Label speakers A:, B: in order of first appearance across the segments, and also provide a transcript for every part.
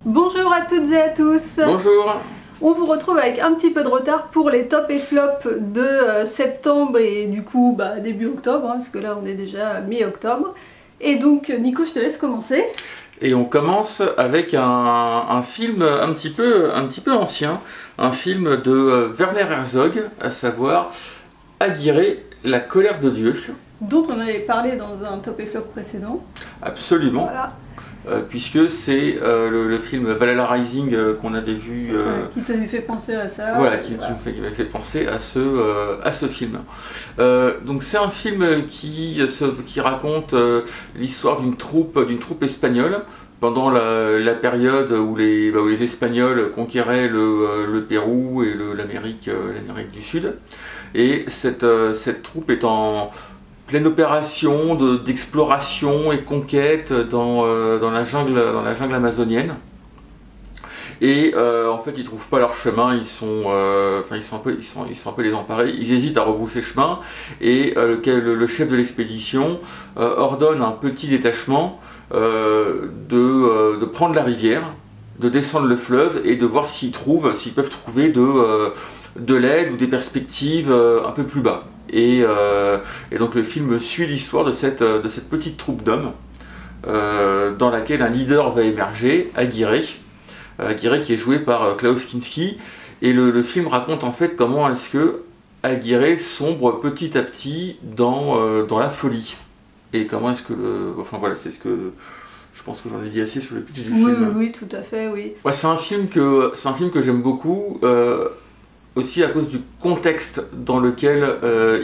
A: Bonjour à toutes et à tous.
B: Bonjour.
A: On vous retrouve avec un petit peu de retard pour les tops et flops de septembre et du coup début octobre, parce que là on est déjà mi-octobre. Et donc Nico, je te laisse commencer.
B: Et on commence avec un film un petit peu ancien, un film de Werner Herzog, à savoir Aguirre, la colère de Dieu.
A: Dont on avait parlé dans un top et flop précédent.
B: Absolument.
A: Voilà.
B: Puisque c'est le film Valhalla Rising qu'on avait vu.
A: C'est ça, qui t'avait fait penser à ça.
B: Voilà, qui m'avait fait penser à ce film. Donc c'est un film qui raconte l'histoire d'une troupe espagnole pendant la période où les Espagnols conquéraient le Pérou et l'Amérique du Sud. Et cette troupe est en pleine opération d'exploration et conquête dans la jungle amazonienne. Et en fait, ils trouvent pas leur chemin, ils sont un peu désemparés, ils hésitent à rebrousser chemin, et le chef de l'expédition ordonne à un petit détachement de prendre la rivière, de descendre le fleuve et de voir s'ils peuvent trouver de l'aide ou des perspectives un peu plus bas. Et donc le film suit l'histoire de cette petite troupe d'hommes dans laquelle un leader va émerger, Aguirre qui est joué par Klaus Kinski. Et le film raconte en fait comment est-ce que Aguirre sombre petit à petit dans la folie. Et comment est-ce que Enfin voilà, c'est ce que... Je pense que j'en ai dit assez sur le pitch du film.
A: Oui, tout à fait, oui.
B: Ouais, c'est un film que j'aime beaucoup. Aussi à cause du contexte dans lequel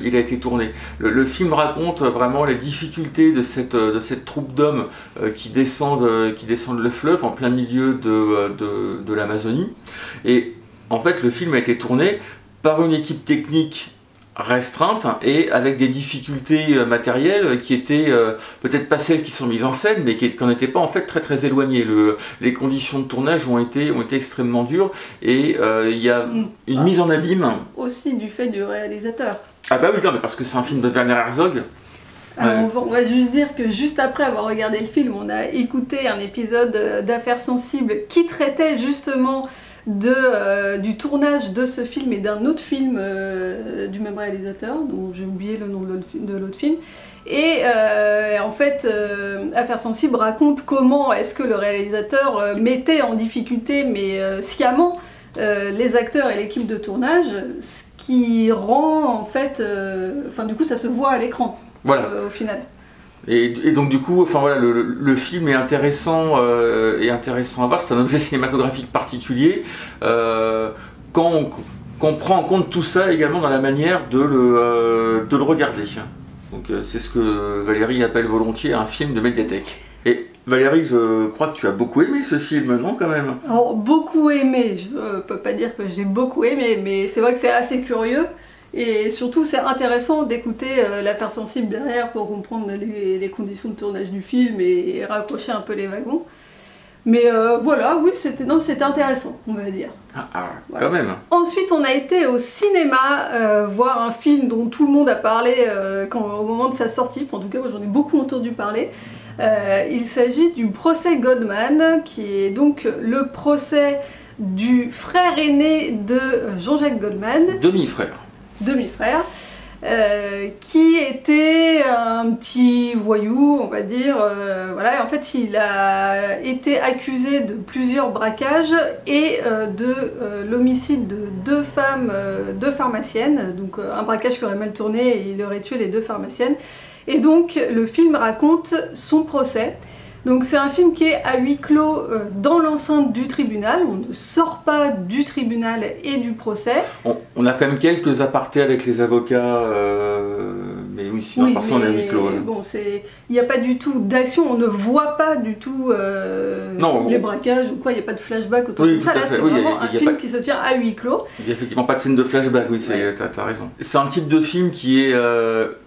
B: il a été tourné. Le film raconte vraiment les difficultés de cette troupe d'hommes qui descendent le fleuve en plein milieu de l'Amazonie. Et en fait, le film a été tourné par une équipe technique restreinte et avec des difficultés matérielles qui étaient peut-être pas celles qui sont mises en scène, mais qui n'en étaient pas en fait très éloignées. Les conditions de tournage ont été extrêmement dures, et il y a une mise en abîme.
A: Aussi du fait du réalisateur.
B: Ah bah oui, non, mais parce que c'est un film de Werner Herzog.
A: Alors, on va juste dire que juste après avoir regardé le film, on a écouté un épisode d'Affaires sensibles qui traitait justement du tournage de ce film et d'un autre film du même réalisateur, dont j'ai oublié le nom de l'autre film. Et en fait, Affaires sensibles raconte comment est-ce que le réalisateur mettait en difficulté, mais sciemment, les acteurs et l'équipe de tournage, ce qui rend en fait... du coup, ça se voit à l'écran,
B: voilà.
A: Au final.
B: Et donc du coup, enfin voilà, le film est intéressant à voir. C'est un objet cinématographique particulier. Quand on prend en compte tout ça également dans la manière de le regarder. Donc c'est ce que Valérie appelle volontiers un film de médiathèque. Et Valérie, je crois que tu as beaucoup aimé ce film, non, quand même?
A: Alors, beaucoup aimé, je peux pas dire que j'ai beaucoup aimé, mais c'est vrai que c'est assez curieux. Et surtout, c'est intéressant d'écouter l'affaire sensible derrière pour comprendre les conditions de tournage du film et raccrocher un peu les wagons. Mais voilà, oui, c'était intéressant, on va dire.
B: Voilà. Quand même.
A: Ensuite, on a été au cinéma voir un film dont tout le monde a parlé au moment de sa sortie. En tout cas, moi j'en ai beaucoup entendu parler. Il s'agit du procès Goldman, qui est donc le procès du frère aîné de Jean-Jacques Goldman. Demi-frère, qui était un petit voyou, on va dire. Voilà, et en fait, il a été accusé de plusieurs braquages et de l'homicide de deux pharmaciennes. Donc, un braquage qui aurait mal tourné et il aurait tué les deux pharmaciennes. Et donc, le film raconte son procès. Donc c'est un film qui est à huis clos dans l'enceinte du tribunal, on ne sort pas du tribunal et du procès.
B: On a quand même quelques apartés avec les avocats, mais oui, sinon par ça on est à huis clos.
A: Bon, il n'y a pas du tout d'action, on ne voit pas du tout les braquages ou quoi, il n'y a pas de flashback autour de ça. Là c'est vraiment un film qui se tient à huis clos.
B: Il n'y a effectivement pas de scène de flashback, oui, t'as raison. C'est un type de film qui est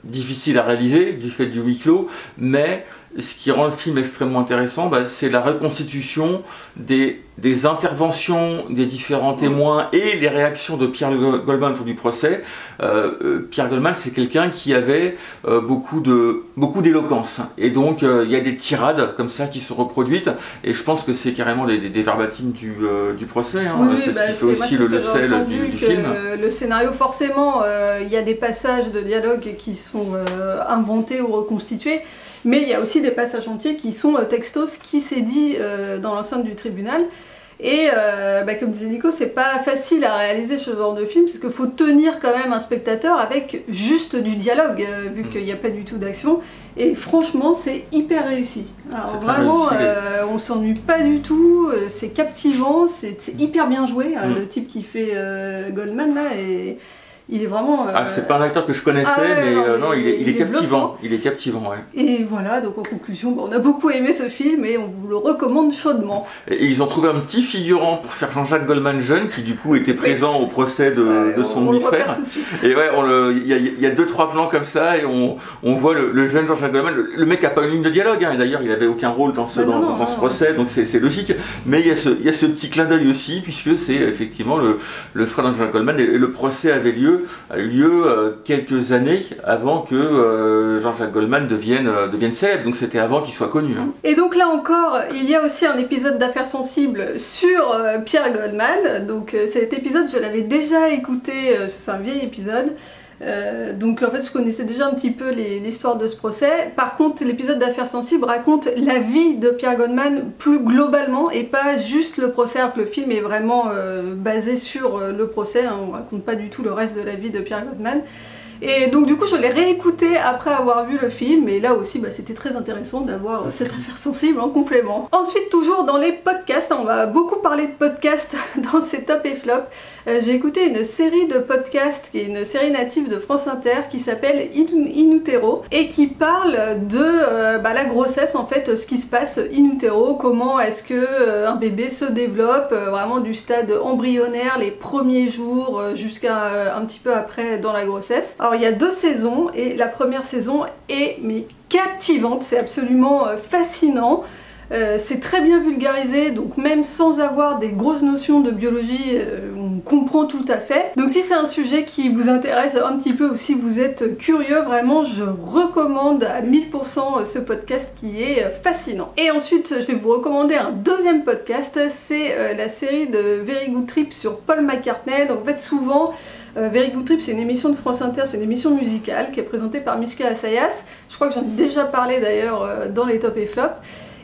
B: difficile à réaliser du fait du huis clos, mais ce qui rend le film extrêmement intéressant, c'est la reconstitution des interventions des différents témoins et les réactions de Pierre Goldman autour du procès. Pierre Goldman, c'est quelqu'un qui avait beaucoup d'éloquence. Et donc il y a des tirades comme ça qui sont reproduites, et je pense que c'est carrément des verbatims du procès, hein.
A: Oui,
B: C'est ce qui fait aussi le sel du film.
A: Le scénario, forcément, il y a des passages de dialogue qui sont inventés ou reconstitués, mais il y a aussi des passages entiers qui sont textos, qui s'est dit dans l'enceinte du tribunal. Et comme disait Nico, c'est pas facile à réaliser ce genre de film, parce qu'il faut tenir quand même un spectateur avec juste du dialogue, vu qu'il n'y a pas du tout d'action. Et franchement, c'est hyper réussi. Alors vraiment, on s'ennuie pas du tout, c'est captivant, c'est hyper bien joué. Le type qui fait Goldman là, et il est vraiment...
B: c'est pas un acteur que je connaissais, non, il est captivant. Il est captivant, ouais.
A: Et voilà, donc en conclusion, on a beaucoup aimé ce film et on vous le recommande chaudement.
B: Et ils ont trouvé un petit figurant pour faire Jean-Jacques Goldman jeune, qui du coup était présent au procès de son demi-frère. Et ouais, il y a 2-3 plans comme ça, et on voit le jeune Jean-Jacques Goldman. Le mec a pas une ligne de dialogue, hein, et d'ailleurs il avait aucun rôle dans ce procès, donc c'est logique. Mais il y a ce petit clin d'œil aussi, puisque c'est effectivement le frère de Jean-Jacques Goldman, et le procès a eu lieu quelques années avant que Jean-Jacques Goldman devienne célèbre, donc c'était avant qu'il soit connu. Hein.
A: Et donc là encore, il y a aussi un épisode d'Affaires sensibles sur Pierre Goldman. Donc cet épisode, je l'avais déjà écouté, c'est un vieil épisode. Donc en fait je connaissais déjà un petit peu l'histoire de ce procès. Par contre l'épisode d'Affaires sensibles raconte la vie de Pierre Goldman plus globalement et pas juste le procès, alors que le film est vraiment basé sur le procès, hein, on raconte pas du tout le reste de la vie de Pierre Goldman. Et donc du coup je l'ai réécouté après avoir vu le film, et là aussi c'était très intéressant d'avoir cette affaire sensible en complément. Ensuite, toujours dans les podcasts, on va beaucoup parler de podcasts dans ces top et flop. J'ai écouté une série de podcasts qui est une série native de France Inter qui s'appelle In Utero, et qui parle de la grossesse, en fait, ce qui se passe in utero, comment est-ce que un bébé se développe, vraiment du stade embryonnaire, les premiers jours jusqu'à un petit peu après dans la grossesse. Alors il y a 2 saisons, et la première saison est captivante, c'est absolument fascinant. C'est très bien vulgarisé, donc même sans avoir des grosses notions de biologie, on comprend tout à fait. Donc si c'est un sujet qui vous intéresse un petit peu, ou si vous êtes curieux, vraiment je recommande à 1000% ce podcast qui est fascinant. Et ensuite je vais vous recommander un deuxième podcast, c'est la série de Very Good Trip sur Paul McCartney. Donc en fait souvent, Very Good Trip, c'est une émission de France Inter, c'est une émission musicale qui est présentée par Mishka Assayas. Je crois que j'en ai déjà parlé d'ailleurs dans les top et flop.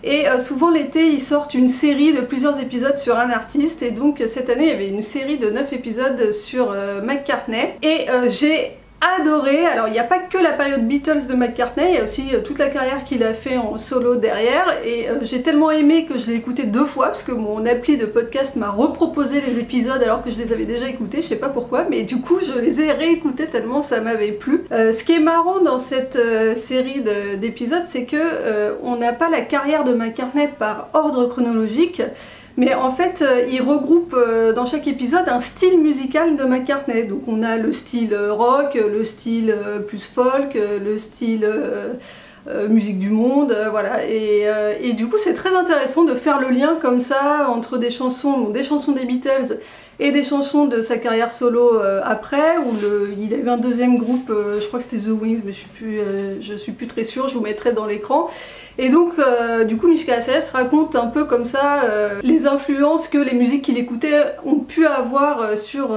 A: Et souvent l'été, ils sortent une série de plusieurs épisodes sur un artiste, et donc cette année il y avait une série de 9 épisodes sur McCartney, et j'ai adoré. Alors il n'y a pas que la période Beatles de McCartney, il y a aussi toute la carrière qu'il a fait en solo derrière, et j'ai tellement aimé que je l'ai écouté 2 fois, parce que mon appli de podcast m'a reproposé les épisodes alors que je les avais déjà écoutés, je sais pas pourquoi, mais du coup je les ai réécoutés tellement ça m'avait plu. Ce qui est marrant dans cette série d'épisodes, c'est que on n'a pas la carrière de McCartney par ordre chronologique, mais en fait, il regroupe dans chaque épisode un style musical de McCartney. Donc on a le style rock, le style plus folk, le style musique du monde, voilà. Et du coup c'est très intéressant de faire le lien comme ça entre des chansons des Beatles et des chansons de sa carrière solo après, où il a eu un deuxième groupe, je crois que c'était The Wings, mais je suis plus très sûre, je vous mettrai dans l'écran. Et donc du coup Mishka Assayas raconte un peu comme ça les influences que les musiques qu'il écoutait ont pu avoir sur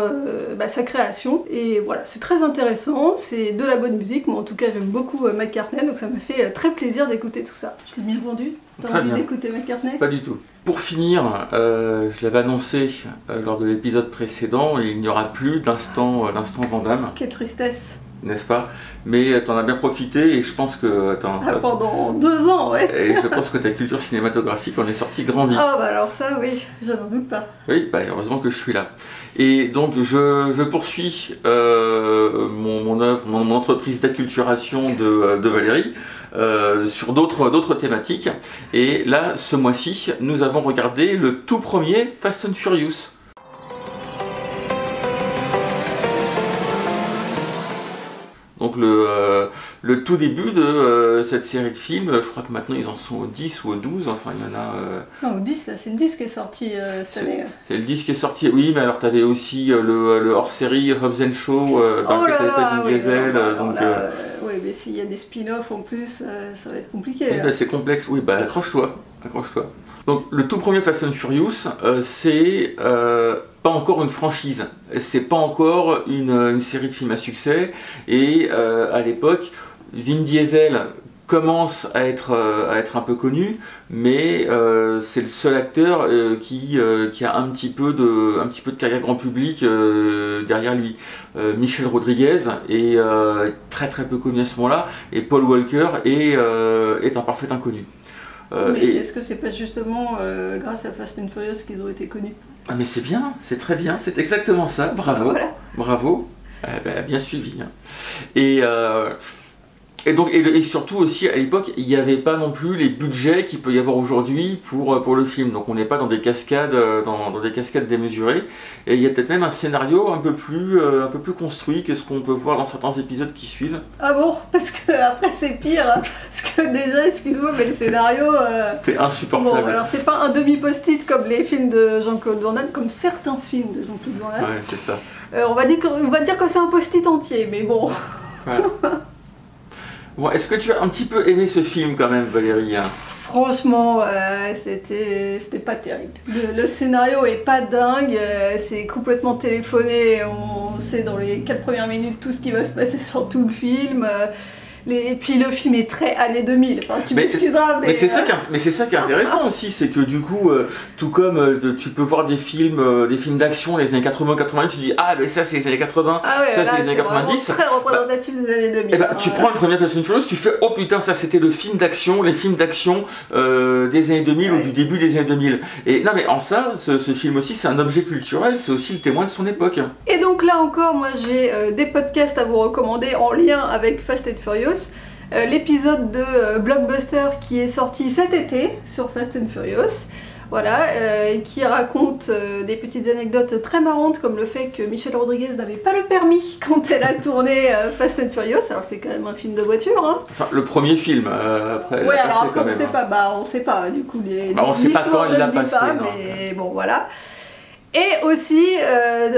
A: sa création. Et voilà, c'est très intéressant, c'est de la bonne musique, moi en tout cas j'aime beaucoup McCartney, donc ça m'a fait très plaisir d'écouter tout ça. Je l'ai bien vendu. T'as envie d'écouter McCartney ?
B: Pas du tout. Pour finir, je l'avais annoncé lors de l'épisode précédent, il n'y aura plus d'instant Van Damme.
A: Quelle tristesse.
B: N'est-ce pas? Mais t'en as bien profité, et je pense que...
A: pendant 2 ans, ouais.
B: Et je pense que ta culture cinématographique en est sortie grandie.
A: Ah bah alors ça, oui, je n'en doute pas.
B: Oui, heureusement que je suis là. Et donc je poursuis mon œuvre, mon entreprise d'acculturation de Valérie sur d'autres thématiques. Et là, ce mois-ci, nous avons regardé le tout premier Fast and Furious. Donc le tout début de cette série de films, je crois que maintenant ils en sont au 10 ou au 12, enfin il y en a...
A: Non, au 10, c'est le 10 qui est sorti cette année.
B: C'est le 10 qui est sorti, oui, mais alors tu avais aussi le hors-série Hobbs & Shaw, dans lequel tu n'avais pas Vin Diesel, donc...
A: Oui, mais s'il y a des spin-offs en plus, ça va être compliqué.
B: Oui, bah, c'est complexe, oui, bah accroche-toi. Donc le tout premier Fast and Furious, c'est pas encore une franchise, c'est pas encore une série de films à succès, et à l'époque, Vin Diesel commence à être un peu connu, mais c'est le seul acteur qui a un petit peu de carrière grand public derrière lui. Michel Rodriguez est très très peu connu à ce moment-là, et Paul Walker est un parfait inconnu.
A: Mais est-ce que c'est pas justement grâce à Fast and Furious qu'ils ont été connus?
B: Ah mais c'est bien, c'est très bien, c'est exactement ça, bravo,
A: voilà.
B: Bravo, bien suivi. Hein. Et surtout aussi à l'époque, il n'y avait pas non plus les budgets qu'il peut y avoir aujourd'hui pour le film. Donc on n'est pas dans des cascades, dans des cascades démesurées. Et il y a peut-être même un scénario un peu plus construit que ce qu'on peut voir dans certains épisodes qui suivent.
A: Ah bon? Parce que après c'est pire. Hein. Parce que déjà, excuse-moi, mais le scénario.
B: C'est insupportable.
A: Bon, alors c'est pas un demi-post-it comme les films de Jean-Claude Van Damme, comme certains films de Jean-Claude Van Damme.
B: Ouais, c'est ça.
A: On va dire que c'est un post-it entier, mais bon.
B: Voilà. Bon, est-ce que tu as un petit peu aimé ce film quand même, Valérie?
A: Franchement, c'était pas terrible. Le scénario est pas dingue, c'est complètement téléphoné, on sait dans les 4 premières minutes tout ce qui va se passer sur tout le film. Et puis le film est très années 2000, enfin, tu m'excuseras,
B: mais c'est ça qui est intéressant aussi, c'est que du coup, tout comme tu peux voir des films d'action des années 80-90, tu dis ah mais ça c'est les années 80, ça c'est les années 90.
A: C'est très représentatif des années 2000.
B: Et bah, tu prends le premier Fast and Furious, tu fais oh putain ça c'était le film d'action, les films d'action des années 2000 ou du début des années 2000. Et non mais en ça, ce film aussi c'est un objet culturel, c'est aussi le témoin de son époque.
A: Et donc là encore, moi j'ai des podcasts à vous recommander en lien avec Fast and Furious. L'épisode de Blockbuster qui est sorti cet été sur Fast and Furious, voilà, qui raconte des petites anecdotes très marrantes comme le fait que Michel Rodriguez n'avait pas le permis quand elle a tourné Fast and Furious, alors c'est quand même un film de voiture. Hein.
B: Enfin, le premier film, après.
A: Ouais, alors après on sait pas, on sait pas, du coup,
B: on sait pas quand il l'a passé.
A: Mais bon, voilà. Et aussi,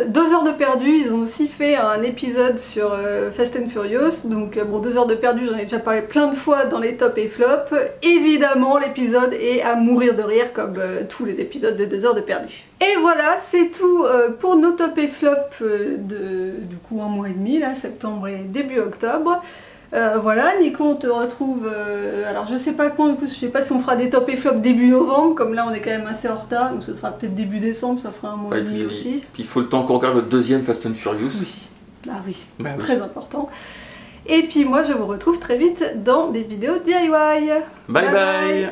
A: 2 heures de perdu, ils ont aussi fait un épisode sur Fast and Furious, donc bon, 2 heures de perdu, j'en ai déjà parlé plein de fois dans les tops et flops. Évidemment, l'épisode est à mourir de rire, comme tous les épisodes de 2 heures de perdu. Et voilà, c'est tout pour nos tops et flops du coup 1 mois et demi, là, septembre et début octobre. Voilà, Nico, on te retrouve. Alors, je sais pas quand, du coup, je sais pas si on fera des top et flops début novembre, comme là on est quand même assez en retard, donc ce sera peut-être début décembre, ça fera 1 mois et demi aussi.
B: Puis il faut le temps qu'on regarde le deuxième Fast and Furious.
A: Oui, très important. Et puis moi, je vous retrouve très vite dans des vidéos DIY.
B: Bye bye.